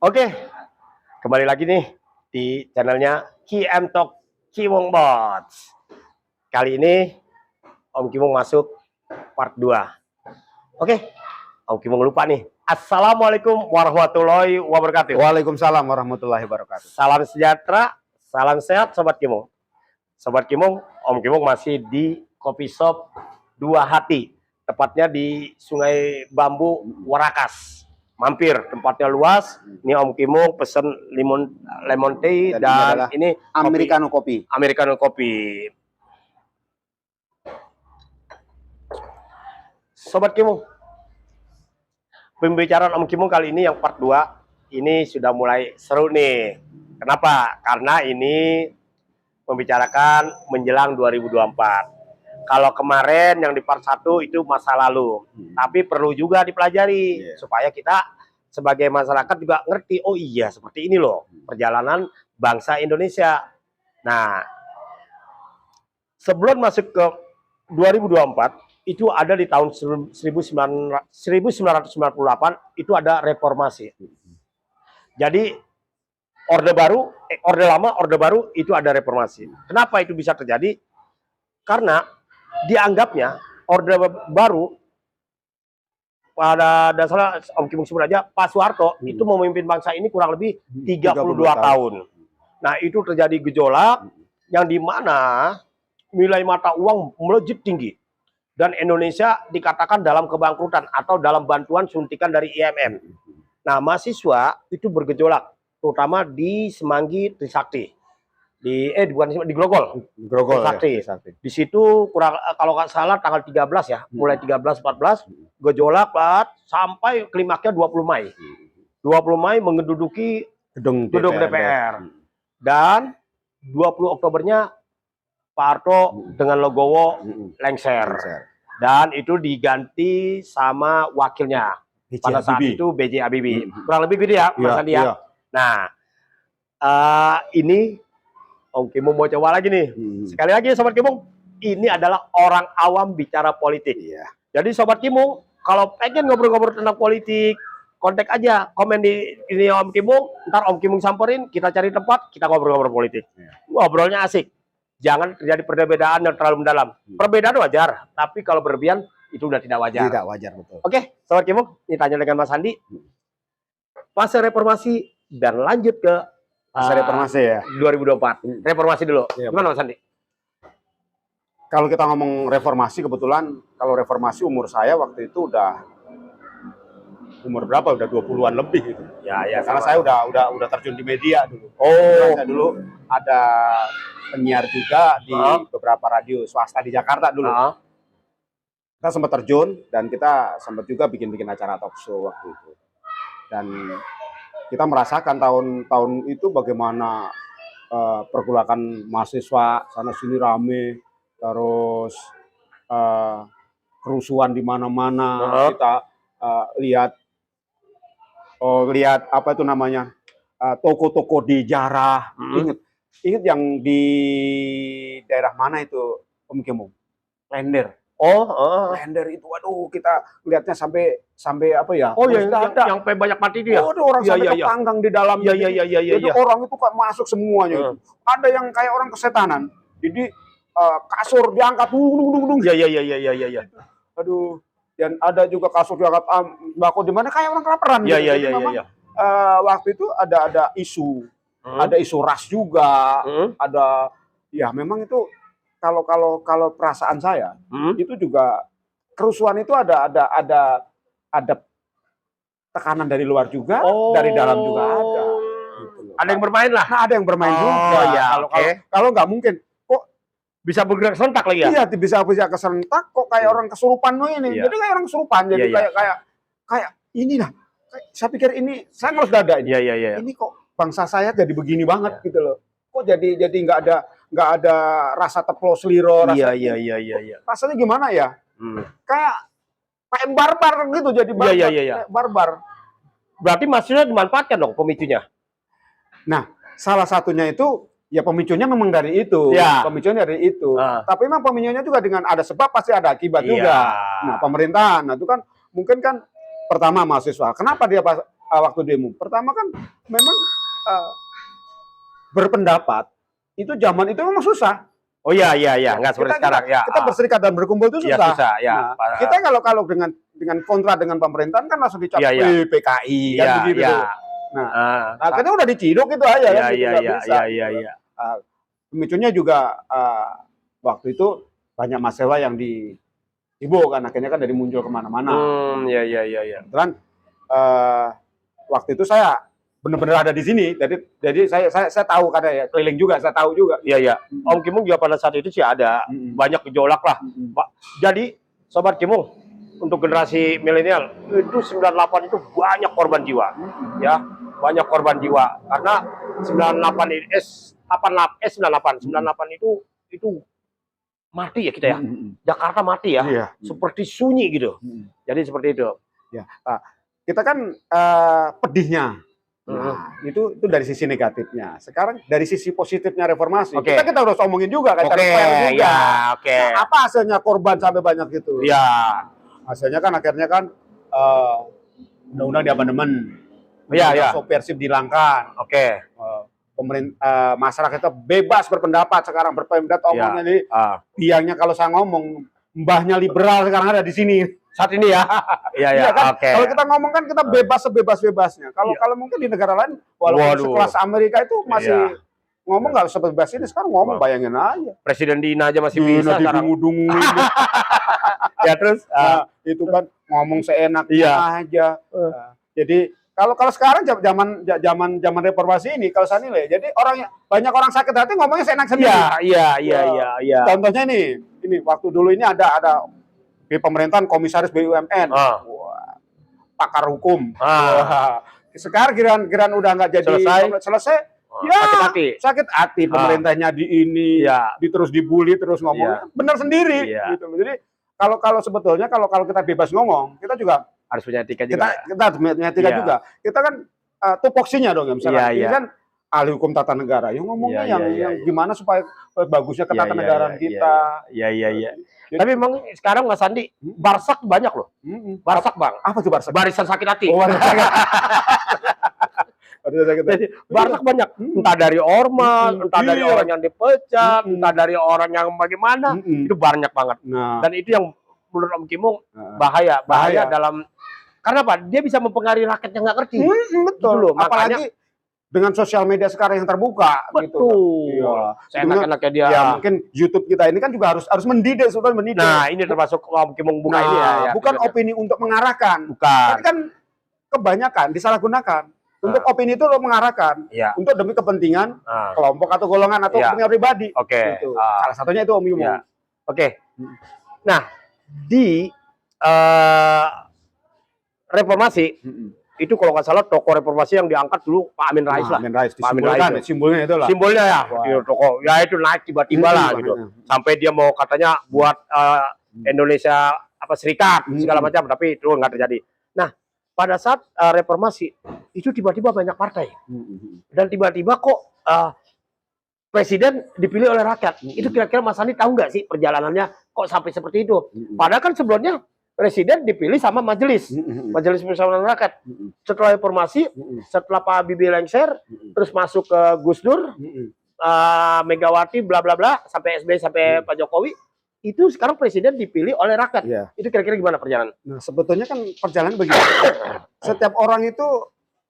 Oke, kembali lagi nih di channelnya KM Talk Kimong Bots. Kali ini Om Kimong masuk part 2. Oke, Om Kimong lupa nih. Assalamualaikum warahmatullahi wabarakatuh. Waalaikumsalam warahmatullahi wabarakatuh. Salam sejahtera, salam sehat Sobat Kimong. Sobat Kimong, Om Kimong masih di Kopi Shop Dua Hati. Tepatnya di Sungai Bambu, Warakas. Mampir, tempatnya luas. Ini Om Kimong pesen lemon tea dan ini Americano kopi. Americano kopi. Sobat Kimong, pembicaraan Om Kimong kali ini yang part 2 ini sudah mulai seru nih. Kenapa? Karena ini membicarakan menjelang 2024. Kalau kemarin yang di part 1 itu masa lalu, tapi perlu juga dipelajari supaya kita sebagai masyarakat juga ngerti, oh iya seperti ini loh perjalanan bangsa Indonesia. Nah, sebelum masuk ke 2024 itu ada di tahun 1998 itu ada reformasi. Jadi orde lama, orde baru itu ada reformasi. Kenapa itu bisa terjadi? Karena dianggapnya orde baru pada dasarnya Om Kimong sebut aja Pak Soeharto itu memimpin bangsa ini kurang lebih 32 tahun. Nah, itu terjadi gejolak yang dimana nilai mata uang melejit tinggi dan Indonesia dikatakan dalam kebangkrutan atau dalam bantuan suntikan dari IMF. Nah, mahasiswa itu bergejolak terutama di Semanggi Trisakti. Di Grogol Trisakti. Ya. Di situ kurang kalau nggak salah tanggal 13 ya, mulai 13 14 gejolak sampai klimaksnya 20 Mei. 20 Mei menduduki gedung DPR. Dan 20 Oktobernya Pak Harto dengan Logowo lengser. Dan itu diganti sama wakilnya. Pada saat itu B.J. Habibie. Kurang lebih gitu ya, Mas Andi ya. Nah, ini Om Kimong mau coba lagi nih. Sekali lagi Sobat Kimong, ini adalah orang awam bicara politik. Jadi Sobat Kimong, kalau pengen ngobrol-ngobrol tentang politik, kontak aja, komen di ini Om Kimong, ntar Om Kimong samperin, kita cari tempat, kita ngobrol-ngobrol politik. Ngobrolnya asik. Jangan terjadi perbedaan yang terlalu mendalam. Perbedaan wajar, tapi kalau berlebihan itu udah tidak wajar. Tidak wajar, betul. Oke, Sobat Kimong, ini tanya dengan Mas Andi. Fase reformasi dan lanjut ke masa reformasi ya 2024. Reformasi dulu. Gimana Mas Andi? Kalau kita ngomong reformasi, kebetulan kalau reformasi umur saya waktu itu udah umur berapa? Udah 20-an lebih gitu. Ya, karena saya udah terjun di media dulu. Saya dulu ada penyiar juga di beberapa radio swasta di Jakarta dulu. Kita sempat terjun dan kita sempat juga bikin acara talk show waktu itu. Dan kita merasakan tahun-tahun itu bagaimana pergolakan mahasiswa sana sini rame, terus kerusuhan di mana-mana. Kita lihat apa itu namanya toko-toko dijarah. Ingat yang di daerah mana itu Om Kimong? Klender. Klender itu, waduh, kita lihatnya sampai apa ya? Yang banyak mati dia. Orang sampai kepanggang di dalam. Jadi orang itu kan masuk semuanya itu. Ada yang kayak orang kesetanan. Jadi kasur diangkat, Iya. Aduh, dan ada juga kasur diangkat, bako di mana kayak orang kelaparan. Iya. Waktu itu ada isu, ada isu ras juga, ada, ya memang itu. Kalau perasaan saya itu juga kerusuhan itu ada tekanan dari luar juga, dari dalam juga ada. Gitu. Ada yang bermain lah. Nah, ada yang bermain juga. Kalau nggak mungkin kok bisa bergerak serentak lagi ya? Iya, bisa keserentak kok kayak orang kesurupan ini. Jadi kayak orang kesurupan. Jadi kayak inilah. Saya pikir ini saya harus dada ini. Ini kok bangsa saya jadi begini banget gitu loh. Kok jadi nggak ada rasa teplos liro, Iya. Rasanya gimana ya? Kayak barbar gitu, jadi barbar. Iya. Barbar. Berarti maksudnya dimanfaatkan dong pemicunya. Nah, salah satunya itu ya pemicunya memang dari itu. Pemicunya dari itu. Tapi memang pemicunya juga dengan ada sebab pasti ada akibat juga. Nah, pemerintahan, nah itu kan mungkin kan pertama mahasiswa. Kenapa dia waktu demo. Pertama kan memang berpendapat itu zaman itu memang susah. Oh iya, nggak seperti sekarang ya. Kita berserikat dan berkumpul itu Iya, susah. susah ya. Nah, kita kalau dengan kontra dengan pemerintahan kan langsung dicap PKI kan begitu. Nah, akhirnya udah diciduk itu aja kan. Iya. Pemicunya juga waktu itu banyak masalah yang kan akhirnya kan dari muncul kemana-mana. Iya. Kebetulan waktu itu saya benar-benar ada di sini, jadi saya tahu karena ya keliling juga, saya tahu juga. Iya. Om Kimung juga pada saat itu sih ada banyak gejolak lah. Jadi Sobat Kimung, untuk generasi milenial itu 98 itu banyak korban jiwa, ya banyak korban jiwa karena 98 itu mati ya kita ya. Jakarta mati ya, seperti sunyi gitu. Jadi seperti itu. Ya, kita kan pedihnya. Nah, itu dari sisi negatifnya. Sekarang dari sisi positifnya reformasi. Kita harus omongin juga kan. Nah, apa hasilnya korban sampai banyak gitu? Iya. Hasilnya kan akhirnya kan undang-undang diamandemen. Iya. Persib dihilangkan. Pemerintah masyarakat kita bebas berpendapat sekarang berpendapat omongnya jadi biangnya kalau saya ngomong mbahnya liberal sekarang ada di sini. Saat ini ya. Iya kan? Kalau kita ngomong kan kita bebas sebebas-bebasnya. Kalau mungkin di negara lain walaupun sekelas Amerika itu masih ngomong nggak sebebas ini, sekarang ngomong bayangin aja. Presiden Dina aja masih bisa sekarang. Ya terus itu kan ngomong seenaknya aja. Jadi kalau sekarang zaman reformasi ini kalau saya nilai, jadi banyak orang sakit hati ngomongnya seenak sendiri. Iya. Contohnya ini waktu dulu ini ada di pemerintahan komisaris BUMN, pakar hukum. Sekarang giran udah nggak jadi selesai. Sakit hati pemerintahnya terus dibully terus ngomong benar sendiri. Gitu. Jadi kalau sebetulnya kalau kita bebas ngomong, kita juga harus punya etika juga. Kita harus punya etika juga. Kita kan tupoksinya dong ya misalnya. Ini kan ahli hukum tata negara, yang ngomongnya yang gimana supaya bagusnya ketatanegaraan kita. Iya. Tapi memang sekarang Mas Sandi, Barsak banyak loh. Barsak bang. Apa tuh Barsak? Barisan sakit hati. Jadi, Barsak banyak. Entah dari ormas, entah dari orang yang dipecat, entah dari orang yang bagaimana. Itu banyak banget. Dan itu yang menurut Om Kimung bahaya dalam. Karena apa? Dia bisa mempengaruhi rakyat yang nggak ngerti. Betul. Apalagi dengan sosial media sekarang yang terbuka. Betul. Gitu. Seenak-enaknya dia. Ya mungkin YouTube kita ini kan juga harus mendidik, mendidik. Nah ini termasuk Om Kimung buka ini ya. Bukan opini untuk mengarahkan. Bukan. Tapi kan kebanyakan disalahgunakan. Untuk opini itu untuk mengarahkan. Untuk demi kepentingan kelompok atau golongan atau punya pribadi. Gitu. Salah satunya itu Om Kimung. Nah di reformasi itu kalau nggak salah tokoh reformasi yang diangkat dulu Pak Amin Rais lah. Pak Amin Rais simbolnya itu lah. Simbolnya ya, tokoh ya itu naik tiba-tiba lah gitu. Sampai dia mau katanya buat Indonesia serikat segala macam, tapi itu nggak terjadi. Nah pada saat reformasi itu tiba-tiba banyak partai dan tiba-tiba kok presiden dipilih oleh rakyat. Itu kira-kira Mas Sandi tahu nggak sih perjalanannya kok sampai seperti itu? Padahal kan sebelumnya presiden dipilih sama majelis permusyawaratan rakyat. Setelah reformasi, setelah Pak Habibie lengser, terus masuk ke Gus Dur, Megawati, bla bla bla, sampai SBY sampai Pak Jokowi, itu sekarang presiden dipilih oleh rakyat. Itu kira-kira gimana perjalanan? Nah sebetulnya kan perjalanan begini. Setiap orang itu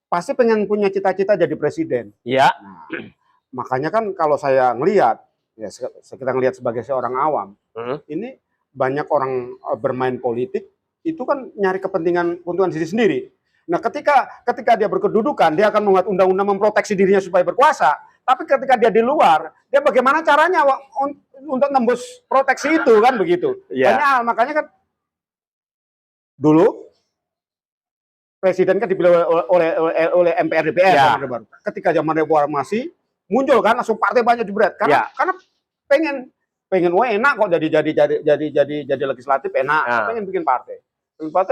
pasti pengen punya cita-cita jadi presiden. Iya. Nah, makanya kan kalau saya ngelihat, ya kita ngelihat sebagai seorang awam, ini banyak orang bermain politik itu kan nyari kepentingan diri sendiri. Nah, ketika dia berkedudukan, dia akan membuat undang-undang memproteksi dirinya supaya berkuasa. Tapi ketika dia di luar, dia bagaimana caranya untuk nembus proteksi itu kan begitu. Makanya kan dulu presiden kan dipilih oleh MPR DPR. Ketika zaman reformasi muncul kan langsung partai banyak jebret karena pengen enak kok jadi legislatif enak, pengen bikin partai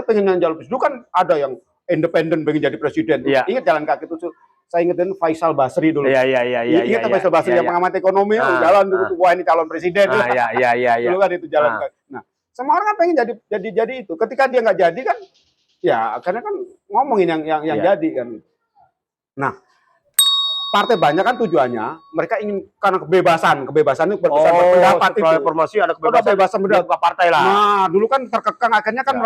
pengen yang jalan dulu kan ada yang independen pengen jadi presiden. Ingat jalan kaki itu saya ingetin Faisal Basri dulu. Ingat Faisal Basri yang pengamat ekonomi jalan dulu, wah ini calon presiden. Dulu kan itu jalan kaki. Nah semua orang kan pengen jadi itu. Ketika dia nggak jadi kan ya akhirnya kan ngomongin yang jadi kan. Nah, partai banyak kan tujuannya mereka ingin karena kebebasan itu berkesan berpendapat itu. Reformasi ada Kebebasan berapa partai lah. Nah, dulu kan terkekang akhirnya kan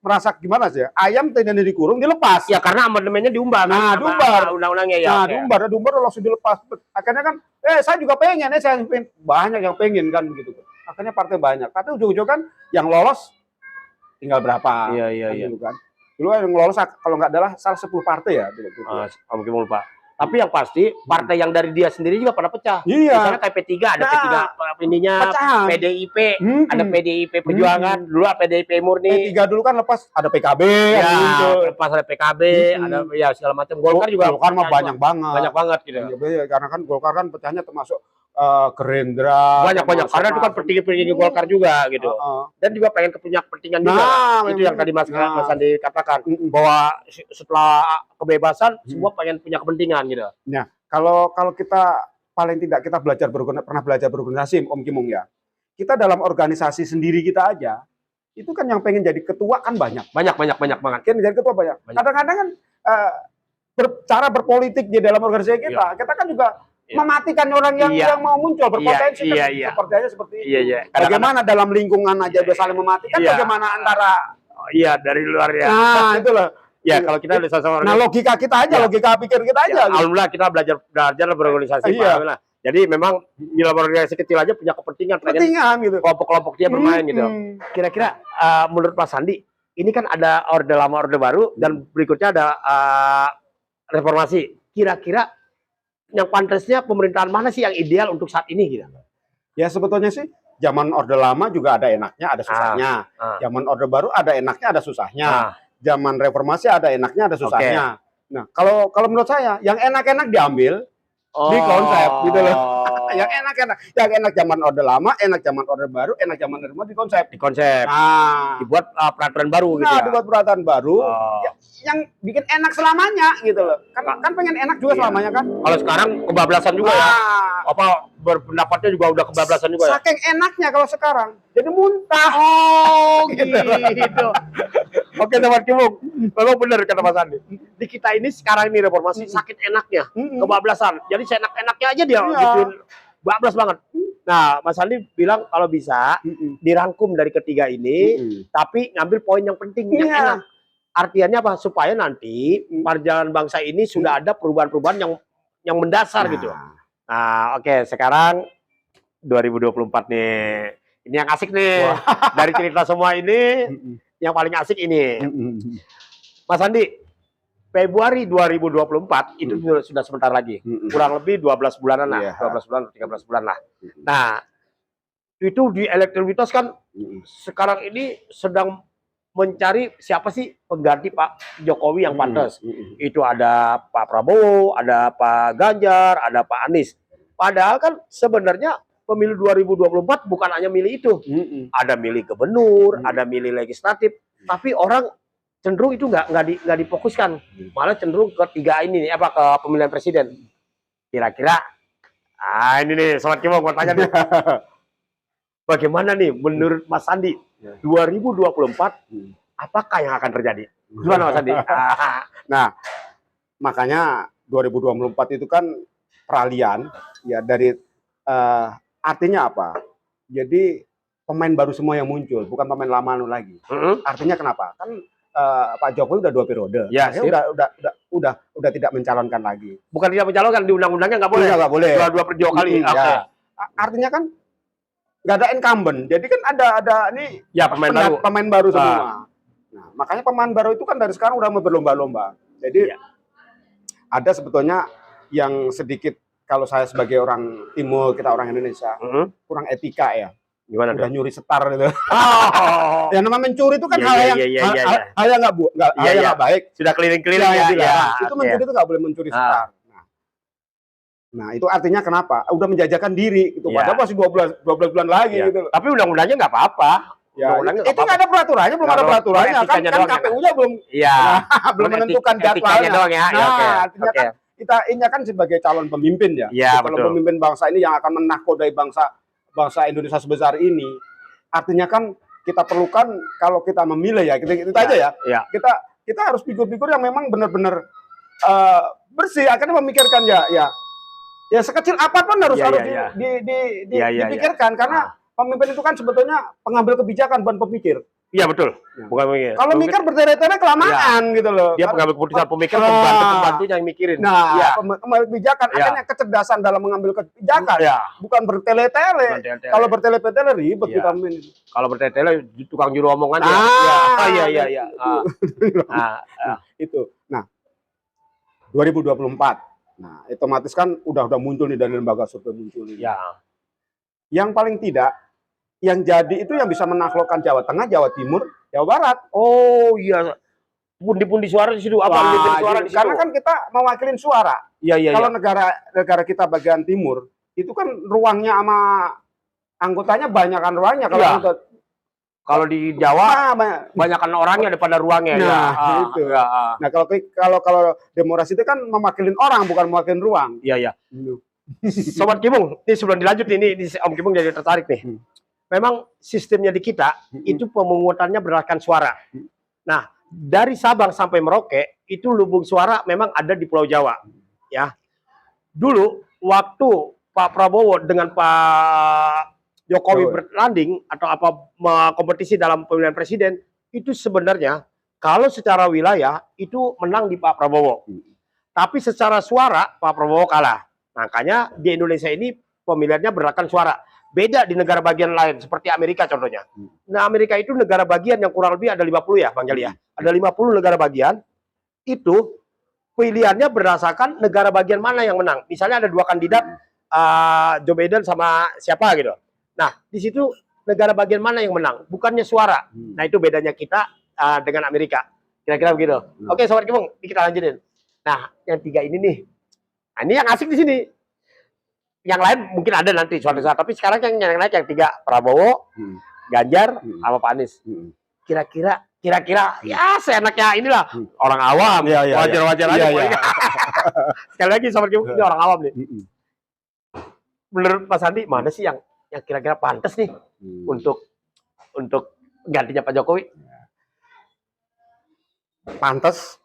merasa gimana sih? Ayam tidak dikurung dilepas. Ya karena amandemennya diumbar. Nah, diumbar undang-undangnya ya. Nah, diumbar langsung dilepas. Akhirnya kan saya juga pengen, banyak yang pengen kan begitu. Akhirnya partai banyak. Tapi ujung-ujung kan yang lolos tinggal berapa? Iya. Dulu kan. Dulu yang lolos kalau nggak adalah salah 10 partai ya dulu. Mungkin lupa. Tapi yang pasti partai yang dari dia sendiri juga pada pecah. Iya. Misalnya kayak P3 ada P3 ininya, pecahan. PDIP, ada PDIP Perjuangan, dulu PDIP Murni. P3 dulu kan lepas ada PKB, lepas ada PKB, ada ya segala macam. Golkar juga mah banyak banget. Banyak banget gitu. Karena kan Golkar kan pecahnya termasuk Gerindra. Banyak karena itu kan petinggi Golkar juga gitu. Dan juga pengen punya kepentingan juga. Itu yang tadi Mas Andi katakan bahwa setelah kebebasan semua pengen punya kepentingan gitu. Nah, kalau kita paling tidak kita pernah belajar berorganisasi, Om Kimung ya. Kita dalam organisasi sendiri kita aja, itu kan yang pengen jadi ketua kan banyak. Banyak banget. Kan jadi ketua banyak. Kadang-kadang kan cara berpolitik di dalam organisasi kita kan juga mematikan orang yang mau muncul berpotensi seperti seperti itu. Bagaimana dalam lingkungan aja udah saling mematikan, bagaimana antara dari luar ya. Nah, itulah. Ya, kalau kita sama nah, logika kita aja, logika pikir kita aja. Alhamdulillah kita belajar berorganisasi. Jadi memang di dalam organisasi kecil aja punya kepentingan gitu. Kelompok-kelompok dia bermain gitu. Kira-kira menurut Pak Sandi, ini kan ada orde lama, orde baru, dan berikutnya ada reformasi. Kira-kira yang pantasnya pemerintahan mana sih yang ideal untuk saat ini gitu? Ya sebetulnya sih zaman orde lama juga ada enaknya, ada susahnya. Zaman orde baru ada enaknya, ada susahnya. Zaman reformasi ada enaknya, ada susahnya. Nah, kalau menurut saya yang enak-enak diambil di konsep gitu loh. Yang enak zaman orde lama, enak zaman orde baru, enak zaman orde baru di konsep. Nah, dibuat peraturan baru gitu ya. Dibuat peraturan baru yang bikin enak selamanya gitu loh. Kan pengen enak juga selamanya kan. Kalau sekarang kebablasan juga ya. Apa berpendapatnya juga udah kebablasan juga ya. Saking enaknya kalau sekarang jadi muntah. Gitu. Oke, teman Kimung. Memang benar kata Mas Andi. Di kita ini sekarang ini reformasi sakit enaknya, kebablasan. Jadi seenak-enaknya aja dia bikin bablas banget. Nah, Mas Andi bilang kalau bisa dirangkum dari ketiga ini, tapi ngambil poin yang penting, yang enak. Artinya apa? Supaya nanti perjalanan bangsa ini sudah ada perubahan-perubahan yang mendasar gitu. Nah, oke, sekarang 2024 nih. Ini yang asik nih. Dari cerita semua ini, yang paling asik ini. Mas Andi, Februari 2024 itu sudah sebentar lagi. Kurang lebih 12 bulanan lah. 12 bulan, 13 bulan lah. Nah, itu di elektabilitas kan sekarang ini sedang mencari siapa sih pengganti Pak Jokowi yang pantas. Itu ada Pak Prabowo, ada Pak Ganjar, ada Pak Anies. Padahal kan sebenarnya pemilu 2024 bukan hanya milih itu. Ada milih gubernur, ada milih legislatif, tapi orang cenderung itu nggak difokuskan. Malah cenderung ke tiga ini nih, ke pemilihan presiden. Kira-kira ini nih Sobat Kimung mau tanya nih. Bagaimana nih menurut Mas Sandi 2024 apakah yang akan terjadi? Gimana Mas Sandi? Nah, makanya 2024 itu kan peralihan ya dari artinya apa? Jadi pemain baru semua yang muncul, bukan pemain lama lagi. Artinya kenapa? Kan Pak Jokowi udah 2 periode. Ya, udah tidak mencalonkan lagi. Bukan tidak mencalonkan, di undang-undangnya nggak boleh. Nggak boleh. Dua kali. Ya. Artinya kan nggak ada incumbent. Jadi kan ada nih pemain baru semua. Nah, makanya pemain baru itu kan dari sekarang udah mau berlomba-lomba. Jadi ada sebetulnya yang sedikit, kalau saya sebagai orang timur, kita orang Indonesia, kurang etika ya. Gimana udah nyuri setar gitu. Yang namanya mencuri itu kan hal yang nggak baik. Sudah keliling-keliling itu mencuri itu nggak boleh mencuri setar. Nah, itu artinya kenapa? Udah menjajakan diri gitu. Padahal masih 12 bulan lagi gitu. Tapi undang-undangnya nggak apa-apa. Ya, itu nggak ada peraturannya, belum ada peraturannya kan KPU-nya belum menentukan jadwalnya doang ya. Artinya kan kita ini kan sebagai calon pemimpin ya. Calon pemimpin bangsa ini yang akan menakodai bangsa Indonesia sebesar ini. Artinya kan kita perlukan, kalau kita memilih ya, kita aja ya. Kita kita harus figur-figur yang memang benar-benar bersih. Akhirnya memikirkan ya sekecil apapun harus dipikirkan karena pemimpin itu kan sebetulnya pengambil kebijakan bukan pemikir. Iya betul. Bukan pemikir. Kalau mikir bertele-tele kelamaan gitu loh. Dia pengambil keputusan, pemikir, pembantu-pembantunya yang mikirin. Nah, pengambil kebijakan akhirnya kecerdasan dalam mengambil kebijakan, bukan bertele-tele. Kalau bertele-tele ribet kita ini. Kalau bertele-tele tukang juru omongan ya. Iya. Itu. Nah, 2024. Nah, otomatis kan udah muncul nih dari lembaga survei muncul ini. Ya. Yang paling tidak yang jadi itu yang bisa menaklukkan Jawa Tengah, Jawa Timur, Jawa Barat. Oh iya. Pundi-pundi suara di situ. Suara di situ. Karena kan kita mewakilin suara. Iya. Kalau negara kita bagian timur, itu kan ruangnya sama anggotanya banyakan ruangnya. Kalau di Jawa banyakan orangnya daripada ruangnya. Itu. Nah, kalau demokrasi itu kan mewakilin orang bukan mewakilin ruang. Iya. Sobat Kimung, ini sebelum dilanjut ini Om Kimung jadi tertarik nih. Memang sistemnya di kita itu pemungutannya berdasarkan suara. Nah, dari Sabang sampai Merauke itu lumbung suara memang ada di Pulau Jawa. Ya. Dulu waktu Pak Prabowo dengan Pak Jokowi bertanding atau kompetisi dalam pemilihan presiden, itu sebenarnya kalau secara wilayah itu menang di Pak Prabowo. Tapi secara suara Pak Prabowo kalah. Makanya di Indonesia ini pemilihannya berdasarkan suara. Beda di negara bagian lain seperti Amerika contohnya. Nah, Amerika itu negara bagian yang kurang lebih ada 50 ya, Bang Jali ya. Ada 50 negara bagian. Itu pilihannya berdasarkan negara bagian mana yang menang. Misalnya ada 2 kandidat Joe Biden sama siapa gitu. Nah, di situ negara bagian mana yang menang, bukannya suara. Nah, itu bedanya kita dengan Amerika. Kira-kira begitu. Oke, Sobat Kimung, kita lanjutin. Nah, yang 3 ini nih. Nah, ini yang asik di sini. Yang lain mungkin ada nanti suatu saat, tapi sekarang yang naik yang 3, Prabowo, Ganjar, sama Pak Anies. Kira-kira ya seenaknya inilah orang awam, wajar-wajar aja. Sekali lagi Sobat Kimung, ini orang awam nih. Menurut Mas Andi, mana sih yang kira-kira pantas nih untuk gantinya Pak Jokowi? Pantas,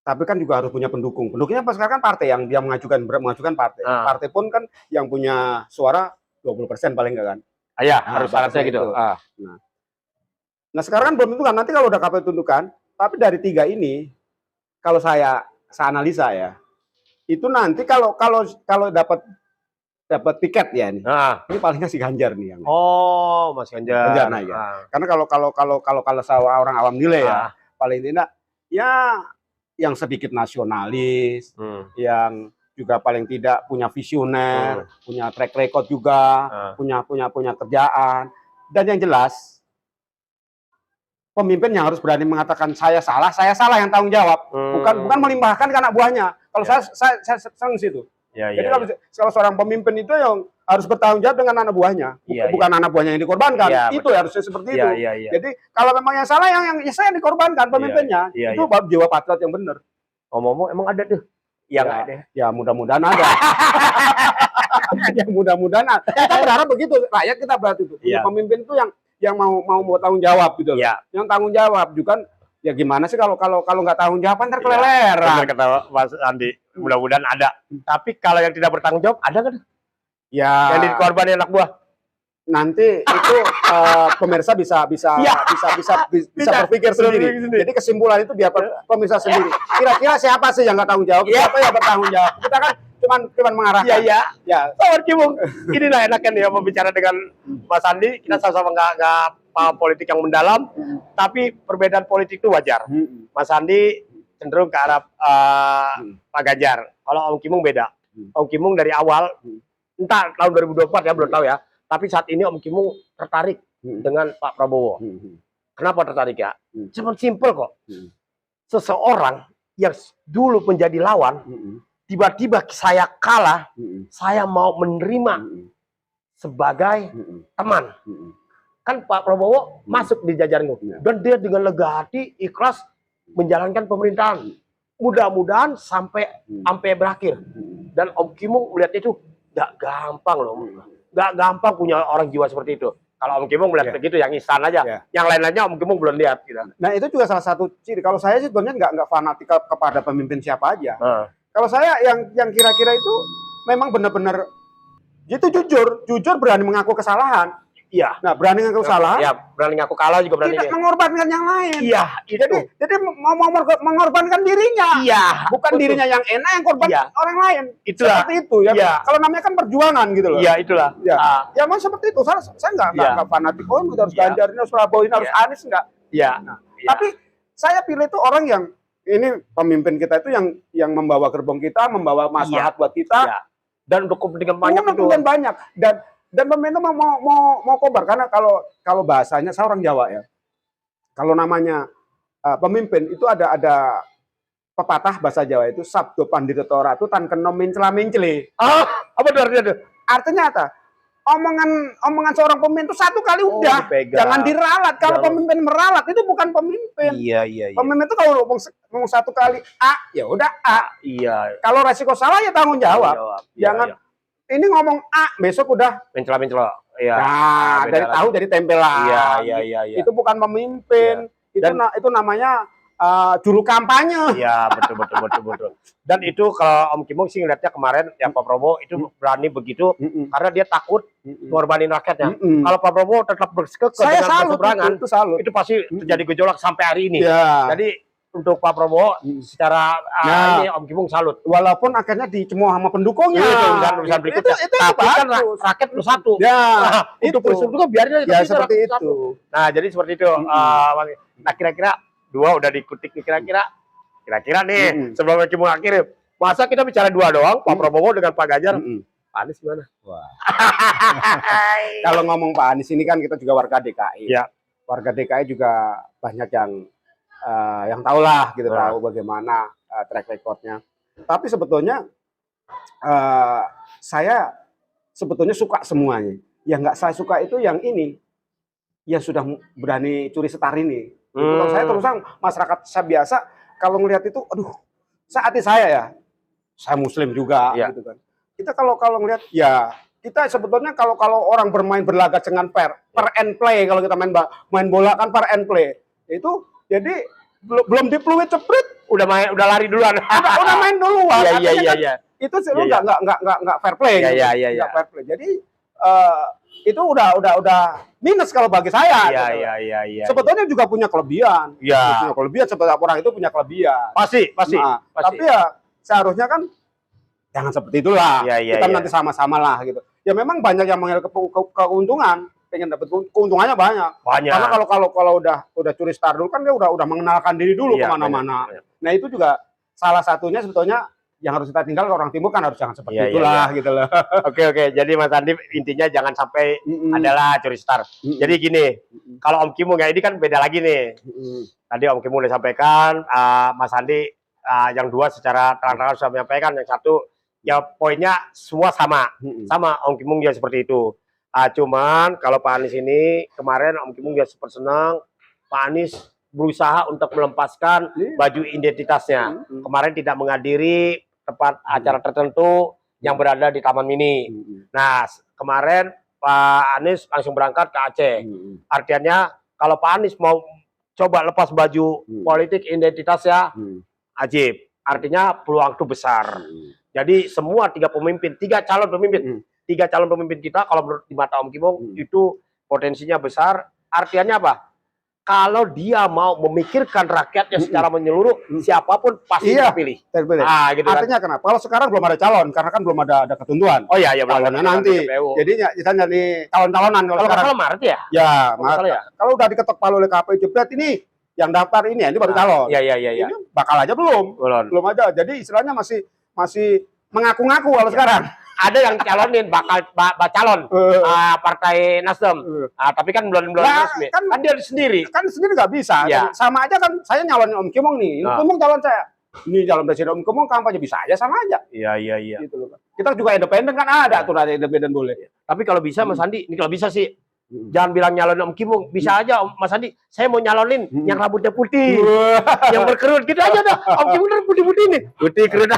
tapi kan juga harus punya pendukung. Pendukungnya pas sekarang kan partai yang dia mengajukan partai. Partai pun kan yang punya suara 20% paling enggak kan? Iya, harus syaratnya gitu. Nah, sekarang kan belum tentu kan, nanti kalau udah KPU tentukan, tapi dari 3 ini kalau saya analisa ya, itu nanti kalau dapat tiket ya ini. Ini palingnya si Ganjar nih yang. Oh, Mas Ganjar. Naik ya. Karena kalau orang awam nilai ya, paling tidak ya yang sedikit nasionalis, yang juga paling tidak punya visioner, punya track record juga, punya kerjaan, dan yang jelas pemimpin yang harus berani mengatakan saya salah yang tanggung jawab, bukan melimpahkan ke anak buahnya. Kalau saya senang situ. Jadi kalau seorang pemimpin itu yang harus bertanggung jawab dengan anak buahnya, bukan anak buahnya yang dikorbankan. Itu harusnya seperti itu. Jadi kalau memang yang salah yang saya dikorbankan pemimpinnya, itu baru jiwa patriot yang benar. Ngomong-ngomong emang ada tuh yang ada. Ya mudah-mudahan ada. Ya mudah-mudahan ada. Kita berharap begitu, rakyat kita berarti itu. Pemimpin itu yang mau tanggung jawab gitu. Yang tanggung jawab juga. Ya gimana sih kalau nggak tanggung jawab ntar keleleran. Kata Mas Andi, mudah-mudahan ada. Tapi kalau yang tidak bertanggung jawab ada kan? Ya. Yang dikorbanin anak buah. Nanti itu pemirsa bisa berpikir sendiri. Jadi kesimpulan itu dia pemirsa sendiri. Kira-kira siapa sih yang nggak tanggung jawab? Siapa yang bertanggung jawab? Kita kan cuman mengarahkan. Iya. Sobat Kimung, inilah enaknya ya membicara dengan Mas Andi. Kita sama-sama nggak politik yang mendalam, tapi perbedaan politik itu wajar. Mas Andi cenderung ke arah Pak Ganjar. Kalau Om Kimung beda. Om Kimung dari awal, entah tahun 2024 ya, belum tahu ya. Tapi saat ini Om Kimung tertarik dengan Pak Prabowo. Kenapa tertarik ya? Cuma simpel kok. Seseorang yang dulu menjadi lawan, tiba-tiba saya kalah, saya mau menerima sebagai teman. Kan Pak Prabowo masuk di jajaranku. Dan dia dengan lega hati, ikhlas menjalankan pemerintahan. Mudah-mudahan sampai berakhir. Dan Om Kimung melihat itu gak gampang loh. Gak gampang punya orang jiwa seperti itu. Kalau Om Kimung melihat begitu yang instan aja. Yang lain-lainnya Om Kimung belum lihat gitu. Nah, itu juga salah satu ciri. Kalau saya sih sebenarnya nggak fanatik kepada pemimpin siapa aja. Kalau saya yang kira-kira itu memang benar-benar itu jujur berani mengaku kesalahan. Iya. Nah, berani mengaku kesalahan. Iya, berani ngaku kalah juga berani. Tidak mengorbankan yang lain. Iya, itu. Jadi mau mengorbankan dirinya. Iya. Bukan dirinya yang enak, yang korban orang lain. Itulah. Seperti itu ya. Iya. Kalau namanya kan perjuangan gitu loh. Iya, itulah. Ya, ya memang seperti itu. Saya nggak fanatik. Oh, itu harus Ganjar, ini harus Prabowo, ini harus Anies, enggak. Iya. Nah, tapi saya pilih itu orang yang ini pemimpin kita itu yang membawa gerbong kita, membawa maslahat buat kita. Iya. Dan untuk kepentingan banyak itu. Kepentingan banyak. Dan pemerintah mau kobar karena kalau bahasanya saya orang Jawa ya. Kalau namanya pemimpin itu ada pepatah bahasa Jawa itu sabdo pandita ratu tan kena mencela-mencele. Apa itu artinya itu? Artinya apa? Omongan seorang pemimpin itu satu kali udah, jangan diralat. Kalau pemimpin meralat itu bukan pemimpin. Iya. Pemimpin itu kalau ngomong satu kali A, ya udah A. Iya. Kalau resiko salah ya tanggung jawab. Jangan ini ngomong A, besok udah mencela. Iya. Nah, dari tahu jadi tempelan. Iya. Itu bukan pemimpin. Itu namanya juru kampanye. Iya, betul. Dan itu kalau Om Kimung sih ngeliatnya kemarin yang Pak Prabowo itu berani begitu karena dia takut ngorbanin rakyatnya. Kalau Pak Prabowo tetap bersekeke dengan berseberangan, itu pasti terjadi gejolak sampai hari ini. Jadi untuk Pak Prabowo secara ini Om Kimung salut. Walaupun akhirnya dicemooh sama pendukungnya. Urusan berikutnya. Tapi kan rakyat bersatu. Untuk bersatu biarin aja seperti itu. Nah, jadi seperti itu. Nah, kira-kira dua udah dikutik nih kira-kira nih sebelum Kimung akhir masa kita bicara dua doang Pak Prabowo dengan Pak Ganjar Pak Anies gimana? Wah. Kalau ngomong Pak Anies ini kan kita juga warga DKI warga DKI juga banyak yang tahu lah gitu tahu bagaimana track recordnya tapi sebetulnya saya sebetulnya suka semuanya yang nggak saya suka itu yang ini yang sudah berani curi setar ini. Kalau saya terus terang masyarakat saya biasa kalau ngelihat itu, aduh, saatnya saya Muslim juga, gitu kan. Kita kalau ngelihat, ya kita sebetulnya kalau orang bermain berlaga dengan per and play kalau kita main bola kan per and play itu jadi belum dipeluit ceprit udah lari duluan, udah main duluan. Iya. Itu sih nggak fair play, nggak fair play. Jadi itu udah minus kalau bagi saya. Iya. Sebetulnya juga punya kelebihan. Iya. Punya kelebihan, setiap orang itu punya kelebihan. Pasti. Tapi ya seharusnya kan jangan seperti itulah. Kita nanti sama-sama lah gitu. Ya memang banyak yang mengambil keuntungan, pengen dapat keuntungannya banyak. Karena kalau udah curi star dulu kan dia udah mengenalkan diri dulu kemana-mana. Nah itu juga salah satunya sebetulnya yang harus kita tinggal ke orang timur kan harus jangan seperti itulah gitu loh. Oke. Jadi Mas Andi intinya jangan sampai adalah curi star. Jadi gini, kalau Om Kimung ya ini kan beda lagi nih. Tadi Om Kimung udah sampaikan, Mas Andi yang dua secara terang-terangan sudah menyampaikan, yang satu ya poinnya semua sama. Sama Om Kimung ya seperti itu. Cuman kalau Pak Anies ini kemarin Om Kimung ya super senang Pak Anies berusaha untuk melepaskan baju identitasnya. Kemarin tidak menghadiri tempat acara tertentu yang berada di Taman Mini. Nah, kemarin Pak Anies langsung berangkat ke Aceh. Artinya kalau Pak Anies mau coba lepas baju politik identitasnya, ajib. Artinya peluang itu besar. Jadi semua tiga calon pemimpin kita kalau menurut di mata Om Kimung itu potensinya besar. Artinya apa? Kalau dia mau memikirkan rakyatnya secara menyeluruh, siapapun pasti terpilih. Gitu artinya kan. Kenapa? Kalau sekarang belum ada calon, karena kan belum ada ketentuan. Oh iya, belum ada nanti. Jadi kita jadi calon-calonan kalau sekarang. Kalau Maret ya? Ya, Maret. Kalau udah diketok palu oleh KPU jebret ini yang daftar ini baru calon. Iya. Ini bakal aja belum aja. Jadi istilahnya masih mengaku-ngaku kalau sekarang. Ada yang calonin bakal calon Partai Nasdem, tapi kan belum resmi. Kan dia sendiri. Kan sendiri nggak bisa. Sama aja kan saya nyalonin Om Kimung nih. Om Kimung calon saya. Ini calon presiden Om Kimung kampanye bisa aja sama aja. Iya. Gitu loh. Kita juga independen kan ada aturan independen boleh. Tapi kalau bisa Mas Andi, ini kalau bisa sih jangan bilang nyalonin Om Kimung, bisa aja Mas Andi, saya mau nyalonin yang rambutnya putih, yang berkerut gitu aja dah. Om Kimung kan putih-putih nih, putih kerut.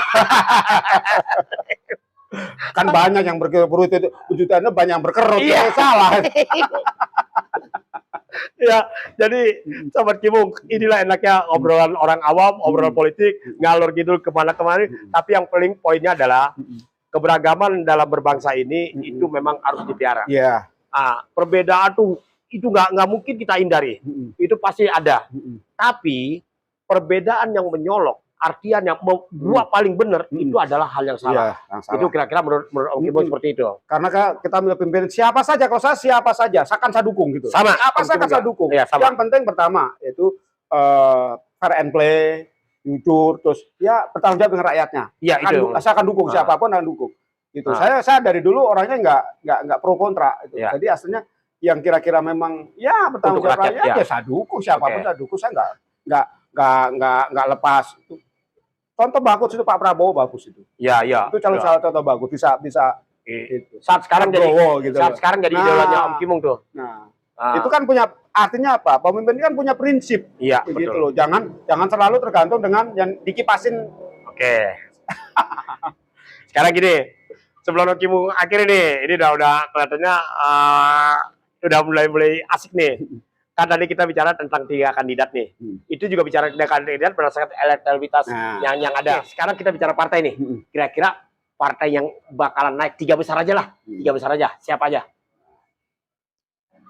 Kan banyak yang berkerut itu, wujudannya banyak yang berkerut. Iya. Salah. Ya, jadi Sobat Kimung, inilah enaknya obrolan orang awam, obrolan politik, ngalor ngidul kemana-kemana. Tapi yang paling poinnya adalah keberagaman dalam berbangsa ini itu memang harus dipelihara. Iya. Perbedaan tuh itu nggak mungkin kita hindari, itu pasti ada. Tapi perbedaan yang menyolok, artian yang gua paling benar itu adalah hal yang salah. Iya, yang salah. Itu kira-kira menurut Om Kimung seperti itu. Karena kita milih pemimpin siapa saja, kalau saya siapa saja, akan saya dukung gitu. Sama. Apa saya akan saya dukung. Ya, sama. Yang penting pertama yaitu fair and play, jujur, terus ya bertanggung jawab dengan rakyatnya. Iya, itu. Saya akan dukung siapapun akan dukung. Gitu. Saya dari dulu orangnya nggak pro kontra. Gitu. Ya. Jadi aslinya yang kira-kira memang ya bertanggung jawab rakyat, ya saya dukung siapapun saya dukung. Saya nggak lepas. Contoh bagus itu Pak Prabowo bagus itu. Ya. Itu salah contoh bagus bisa itu. Saat sekarang gitu. Saat sekarang jadi idolanya Om Kimung tuh. Nah, itu kan punya artinya apa? Pemimpin kan punya prinsip. Iya, begitu betul. loh. Jangan selalu tergantung dengan yang dikipasin. Oke. Sekarang gini, sebelum Om Kimung akhir ini udah kelihatannya udah mulai asik nih. Kan tadi kita bicara tentang 3 kandidat nih. Itu juga bicara 3 kandidat berdasarkan elektabilitas yang ada. Sekarang kita bicara partai nih. Kira-kira partai yang bakalan naik 3 besar aja lah. 3 besar aja. Siapa aja?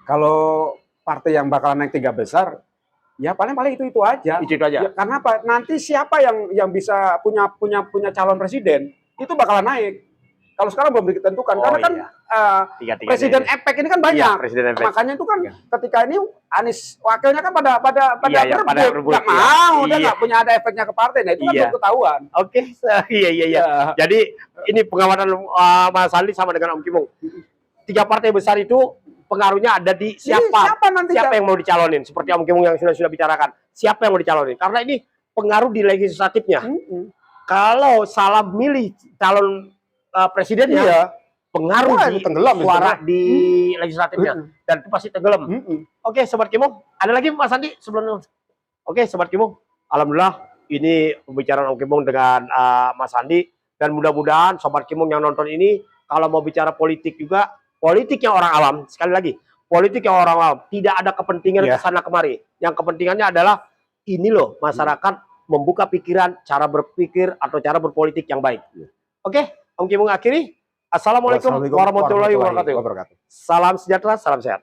Kalau partai yang bakalan naik 3 besar, ya paling itu aja. Itu aja. Ya, karena apa? Nanti siapa yang bisa punya calon presiden itu bakalan naik. Kalau sekarang belum ditentukan, karena kan presiden efek ini kan banyak. Makanya itu kan ketika ini Anies wakilnya kan pada berebut, nggak mau, dia nggak punya ada efeknya ke partai. Nah itu kan belum ketahuan. Oke, iya. Jadi ini pengamatan Mas Sandi sama dengan Om Kimung. 3 partai besar itu pengaruhnya ada di siapa yang mau dicalonin. Seperti Om Kimung yang sudah bicarakan, siapa yang mau dicalonin. Karena ini pengaruh di legislatifnya. Kalau salah milih calon presidennya, pengaruh di suara di legislatifnya, dan itu pasti tenggelam. Oke, Sobat Kimung, ada lagi Mas Sandi sebelum? Oke, Sobat Kimung, alhamdulillah ini pembicaraan Om Kimung dengan Mas Sandi, dan mudah-mudahan Sobat Kimung yang nonton ini kalau mau bicara politik juga, politiknya orang awam, sekali lagi, politiknya orang awam, tidak ada kepentingan kesana kemari. Yang kepentingannya adalah ini loh, masyarakat membuka pikiran, cara berpikir atau cara berpolitik yang baik. Oke, Om Kimung akhiri. Assalamualaikum warahmatullahi wabarakatuh. Salam sejahtera, salam sehat.